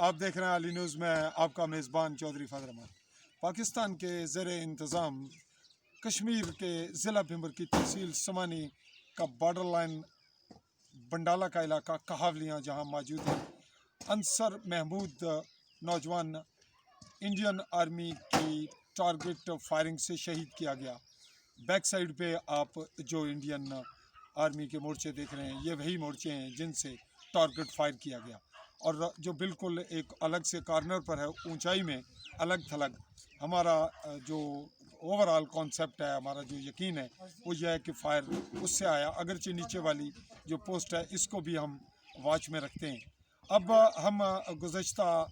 آپ دیکھ رہے ہیں علی نیوز میں آپ کا میزبان چودھری فضل احمد۔ پاکستان کے زیر انتظام کشمیر کے ضلع بھمر کی تحصیل سماہنی کا بارڈر لائن بنڈالہ کا علاقہ کہاولیاں جہاں موجود ہے، انصر محمود نوجوان انڈین آرمی کی ٹارگٹ فائرنگ سے شہید کیا گیا۔ بیک سائیڈ پہ آپ جو انڈین آرمی کے مورچے دیکھ رہے ہیں، یہ وہی مورچے ہیں جن سے ٹارگٹ فائر کیا گیا، اور جو بالکل ایک الگ سے کارنر پر ہے، اونچائی میں الگ تھلگ۔ ہمارا جو اوورآل کانسیپٹ ہے، ہمارا جو یقین ہے وہ یہ ہے کہ فائر اس سے آیا، اگرچہ نیچے والی جو پوسٹ ہے اس کو بھی ہم واچ میں رکھتے ہیں۔ اب ہم گزشتہ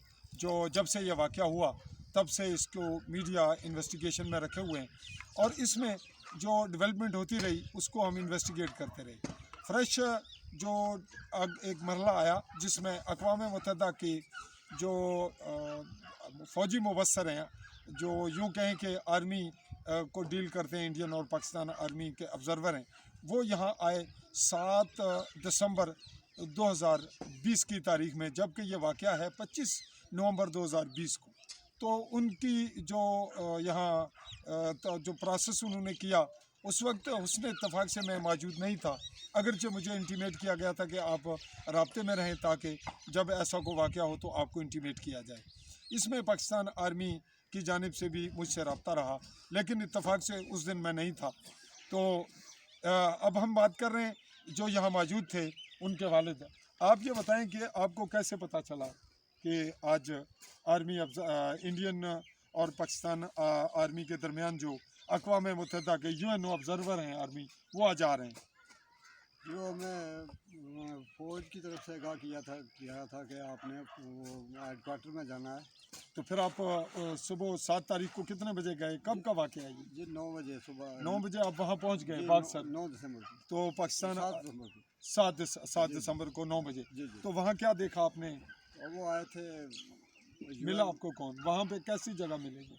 جب سے یہ واقعہ ہوا تب سے اس کو میڈیا انویسٹیگیشن میں رکھے ہوئے ہیں، اور اس میں جو ڈیولپمنٹ ہوتی رہی اس کو ہم انویسٹیگیٹ کرتے رہے۔ فریش جو ایک مرحلہ آیا جس میں اقوام متحدہ کی جو فوجی مبصر ہیں، جو یوں کہیں کہ آرمی کو ڈیل کرتے ہیں، انڈین اور پاکستان آرمی کے آبزرور ہیں، وہ یہاں آئے 7 دسمبر 2020 کی تاریخ میں، جبکہ یہ واقعہ ہے 25 نومبر 2020 کو۔ تو ان کی جو یہاں جو پروسیس انہوں نے کیا، اس وقت حسن اتفاق سے میں موجود نہیں تھا، اگرچہ مجھے انٹیمیٹ کیا گیا تھا کہ آپ رابطے میں رہیں تاکہ جب ایسا کوئی واقعہ ہو تو آپ کو انٹیمیٹ کیا جائے۔ اس میں پاکستان آرمی کی جانب سے بھی مجھ سے رابطہ رہا، لیکن اتفاق سے اس دن میں نہیں تھا۔ تو اب ہم بات کر رہے ہیں جو یہاں موجود تھے، ان کے والد۔ آپ یہ بتائیں کہ آپ کو کیسے پتہ چلا کہ آج آرمی انڈین اور پاکستان آرمی کے درمیان جو اقوام متحدہ کے UNO آبزرور ہیں آرمی، وہ آج آ رہے ہیں؟ جو ہمیں فوج کی طرف سے آگاہ کیا تھا کہ آپ نے ہیڈ کوارٹر میں جانا ہے۔ تو پھر آپ صبح 7 تاریخ کو کتنے بجے گئے؟ کب کا واقعہ ہے یہ؟ جی 9 بجے صبح 9 بجے آپ وہاں پہنچ گئے باغ سر؟ 9 دسمبر کو۔ تو پاکستان 7 دسمبر کو 7 دسمبر کو 9 بجے۔ جی جی۔ تو وہاں کیا دیکھا آپ نے؟ وہ آئے تھے، ملا آپ کو کون؟ وہاں پہ کیسی جگہ ملے گی؟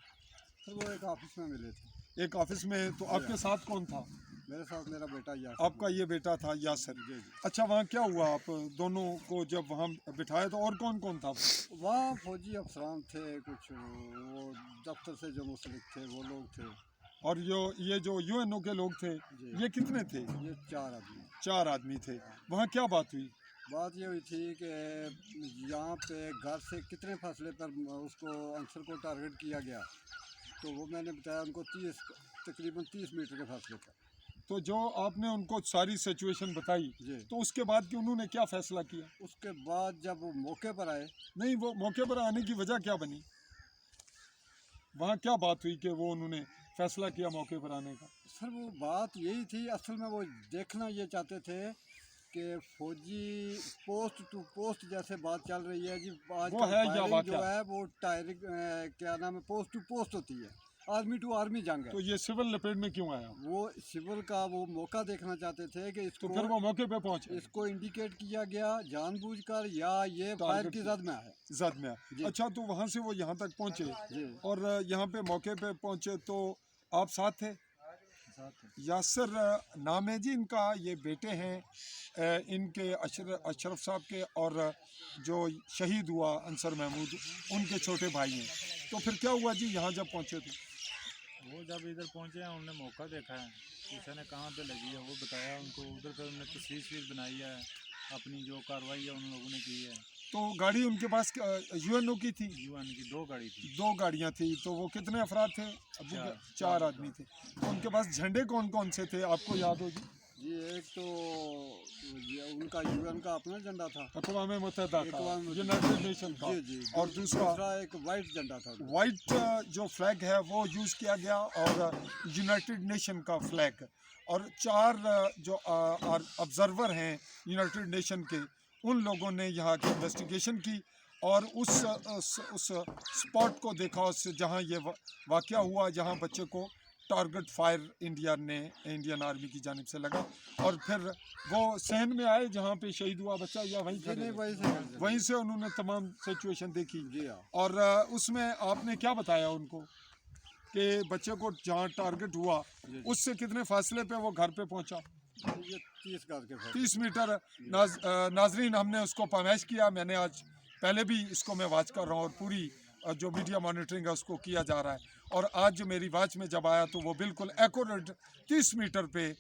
سر وہ ایک آفس میں ملے تھے۔ ایک آفس میں؟ تو آپ کے ساتھ کون تھا؟ میرے ساتھ میرا بیٹا یاسر۔ آپ کا یہ بیٹا تھا یاسر؟ جی جی۔ اچھا، وہاں کیا ہوا؟ آپ دونوں کو جب وہاں بٹھائے تو اور کون کون تھا؟ وہاں فوجی افسران تھے، کچھ وہ دفتر سے جو منسلک تھے وہ لوگ تھے، اور یہ جو UNO کے لوگ تھے، یہ کتنے تھے؟ یہ 4 آدمی۔ 4 آدمی تھے۔ وہاں کیا بات ہوئی؟ بات یہ ہوئی تھی کہ یہاں پہ گھر سے کتنے فاصلے پر اس کو انصر کو ٹارگٹ کیا گیا، تو وہ میں نے بتایا ان کو تقریباً 30 میٹر کے فاصلے پر۔ تو جو آپ نے ان کو ساری سچویشن بتائی، جی، تو اس کے بعد کہ انہوں نے کیا فیصلہ کیا؟ اس کے بعد جب وہ موقع پر آئے، نہیں، وہ موقع پر آنے کی وجہ کیا بنی؟ وہاں کیا بات ہوئی کہ وہ انہوں نے فیصلہ کیا موقع پر آنے کا؟ سر وہ بات یہی تھی، اصل میں وہ دیکھنا یہ چاہتے تھے کہ فوجی پوسٹ ٹو پوسٹ جیسے بات چل رہی ہے جی، آج وہ ہے یا فائرنگ جو واقعہ؟ ہے وہ کیا نام ہے، پوسٹ ٹو پوسٹ ہوتی ہے، آرمی ٹو آرمی جنگ ہے۔ تو یہ سول لپیٹ میں کیوں آیا؟ وہ سول کا وہ موقع دیکھنا چاہتے تھے کہ اس تو کو، پھر وہ موقع پہ پہنچے؟ اس کو انڈیکیٹ کیا گیا جان بوجھ کر یا یہ فائر کی زد میں ہے؟ زد میں۔ جی۔ اچھا، تو وہاں سے وہ یہاں تک پہنچے، جی، اور یہاں پہ موقع پہ پہنچے تو آپ ساتھ تھے؟ یاسر نام ہے جی ان کا، یہ بیٹے ہیں ان کے اشرف صاحب کے، اور جو شہید ہوا انصر محمود، ان کے چھوٹے بھائی ہیں۔ تو پھر کیا ہوا جی یہاں جب پہنچے تو؟ وہ جب ادھر پہنچے ہیں انہوں نے موقع دیکھا ہے، پوچھا نے کہاں پہ لگی ہے، وہ بتایا ان کو، ادھر پہ انہوں نے تصویر بنائی ہے، اپنی جو کارروائی ہے ان لوگوں نے کی ہے۔ تو گاڑی ان کے پاس UNO کی تھی؟ UN کی 2 گاڑی تھی۔ 2 گاڑیاں تھیں۔ تو وہ کتنے افراد تھے؟ 4 آدمی تھے۔ تو ان کے پاس جھنڈے کون کون سے تھے، آپ کو یاد ہو جی؟ جی ایک تو ان کا UN کا اپنا جھنڈا تھا، اقوام متحدہ کا، اقوام متحدہ، یونائٹڈ نیشن کا، جی جی، اور دوسرا ایک وائٹ جھنڈا تھا، وائٹ جو فلیگ ہے وہ یوز کیا گیا، اور یونائٹڈ نیشن کا فلیگ، اور 4 جو آبزرور ہیں یونائٹڈ نیشن کے، ان لوگوں نے یہاں کی انویسٹیگیشن کی اور اس سپاٹ کو دیکھا، اس جہاں یہ واقعہ ہوا، جہاں بچے کو ٹارگٹ فائر انڈین آرمی کی جانب سے لگا، اور پھر وہ صحن میں آئے جہاں پہ شہید ہوا بچہ، یا وہیں سے انہوں نے تمام سچویشن دیکھی؟ جی ہاں۔ اور اس میں آپ نے کیا بتایا ان کو کہ بچے کو جہاں ٹارگٹ ہوا اس سے کتنے فاصلے پہ وہ گھر پہ پہنچا؟ یہ 30 گز کے 30 میٹر۔ ناظرین، ہم نے اس کو پیمائش کیا، میں نے آج پہلے بھی اس کو میں واچ کر رہا ہوں اور پوری جو میڈیا مانیٹرنگ ہے اس کو کیا جا رہا ہے، اور آج میری واچ میں جب آیا تو وہ بالکل ایکوریٹ 30 میٹر پہ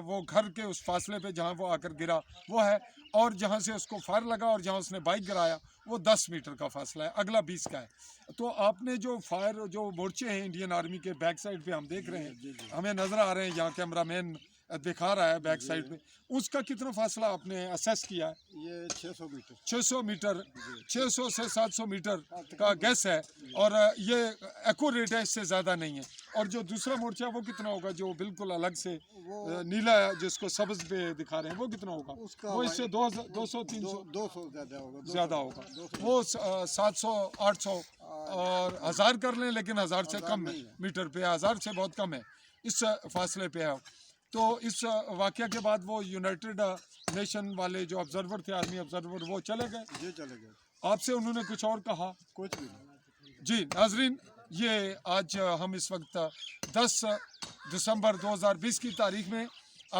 وہ گھر کے اس فاصلے پہ جہاں وہ آ کر گرا وہ ہے، اور جہاں سے اس کو فائر لگا اور جہاں اس نے بائک گرایا وہ 10 میٹر کا فاصلہ ہے، اگلا 20 کا ہے۔ تو آپ نے جو فائر جو مورچے ہیں انڈین آرمی کے بیک سائڈ پہ ہم دیکھ رہے ہیں، ہمیں نظر آ رہے ہیں، یہاں کیمرہ مین دکھا رہا ہے بیک سائڈ پہ، اس کا کتنا فاصلہ آپ نے اسیس کیا ہے؟ یہ 600 میٹر 600 میٹر 600 سے 700 میٹر کا گیس ہے، اور یہ ایکوریٹ ہے، اس سے زیادہ نہیں ہے۔ اور جو دوسرا مورچہ وہ کتنا ہوگا جو بالکل الگ سے نیلا ہے جس کو سبز پہ دکھا رہے ہیں، وہ کتنا ہوگا؟ وہ اس سے 200 300 200 زیادہ ہوگا، زیادہ ہوگا، وہ 700 800 اور 1000 کر لیں، لیکن 1000 سے کم ہے میٹر پہ، 1000 سے بہت کم ہے اس فاصلے پہ ہے۔ تو اس واقعہ کے بعد وہ یونائٹڈ نیشن والے جو آبزرور تھے، آرمی آبزرور، وہ چلے گئے، یہ چلے گئے، آپ سے انہوں نے کچھ اور کہا؟ کچھ بھی نہیں۔ جی ناظرین، یہ آج ہم اس وقت 10 دسمبر 2020 کی تاریخ میں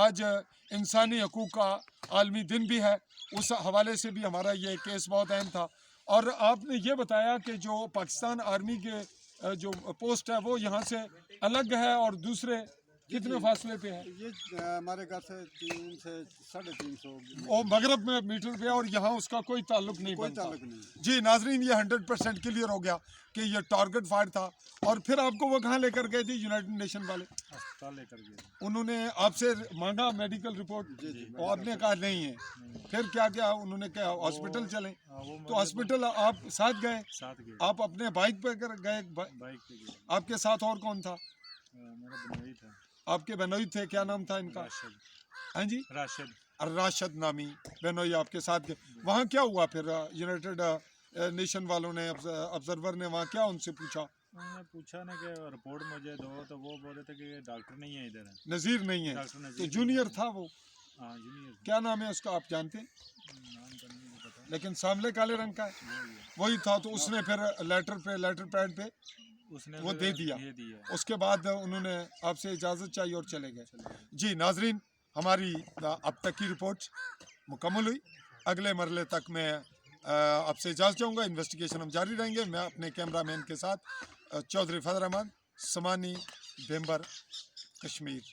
آج انسانی حقوق کا عالمی دن بھی ہے، اس حوالے سے بھی ہمارا یہ کیس بہت اہم تھا۔ اور آپ نے یہ بتایا کہ جو پاکستان آرمی کے جو پوسٹ ہے وہ یہاں سے الگ ہے، اور دوسرے کتنے فاصلے پہ ہے؟ یہ ہمارے گھر سے 300 سے 350 وہ مغرب میں میٹر پہ ہے، اور یہاں اس کا کوئی تعلق نہیں کوئی بنتا۔ تعلق نہیں۔ جی ناظرین، یہ 100% کلیئر ہو گیا کہ یہ ٹارگٹ فائر تھا۔ اور پھر آپ کو وہ کہاں لے کر گئے تھے یونائٹڈ نیشن والے؟ اسپتال لے کر گئے۔ انہوں نے آپ سے مانگا میڈیکل رپورٹ، اور آپ نے کہا نہیں ہے، پھر کیا کیا انہوں نے کہا ہاسپٹل چلیں، تو ہاسپٹل آپ ساتھ گئے؟ ساتھ گئے، آپ اپنے بائک پہ گئے؟ بائک پہ گئے۔ آپ کے ساتھ اور کون تھا؟ میرا بنوئی تھا، آپ کے بہنوئی تھے، کیا نام تھا ان کا؟ راشد، ہاں جی، راشد۔ راشد نامی بہنوئی آپ کے ساتھ گئے۔ وہاں کیا ہوا پھر؟ یونائٹڈ نیشن والوں نے، آبزرور نے وہاں کیا ان سے پوچھا؟ انہوں نے پوچھا نا کہ رپورٹ مجھے دو، تو وہ بول رہے تھے کہ ڈاکٹر نہیں ہے ادھر، نذیر نہیں ہے، ڈاکٹر تو نذیر جونیئر تھا وہ، ہاں جونیئر، کیا نام ہے اس کا آپ جانتے ہیں؟ نام تو نہیں مجھے پتا، لیکن سامنے کالے رنگ کا ہے، وہی تھا۔ تو اس نے پھر لیٹر پیڈ پہ اس نے وہ دے دیا، اس کے بعد انہوں نے آپ سے اجازت چاہیے اور چلے گئے۔ جی ناظرین، ہماری اب تک کی رپورٹ مکمل ہوئی، اگلے مرحلے تک میں آپ سے اجازت چاہوں گا، انویسٹیگیشن ہم جاری رہیں گے۔ میں اپنے کیمرہ مین کے ساتھ چودھری فضل احمد، سماہنی، بھیمبر، کشمیر۔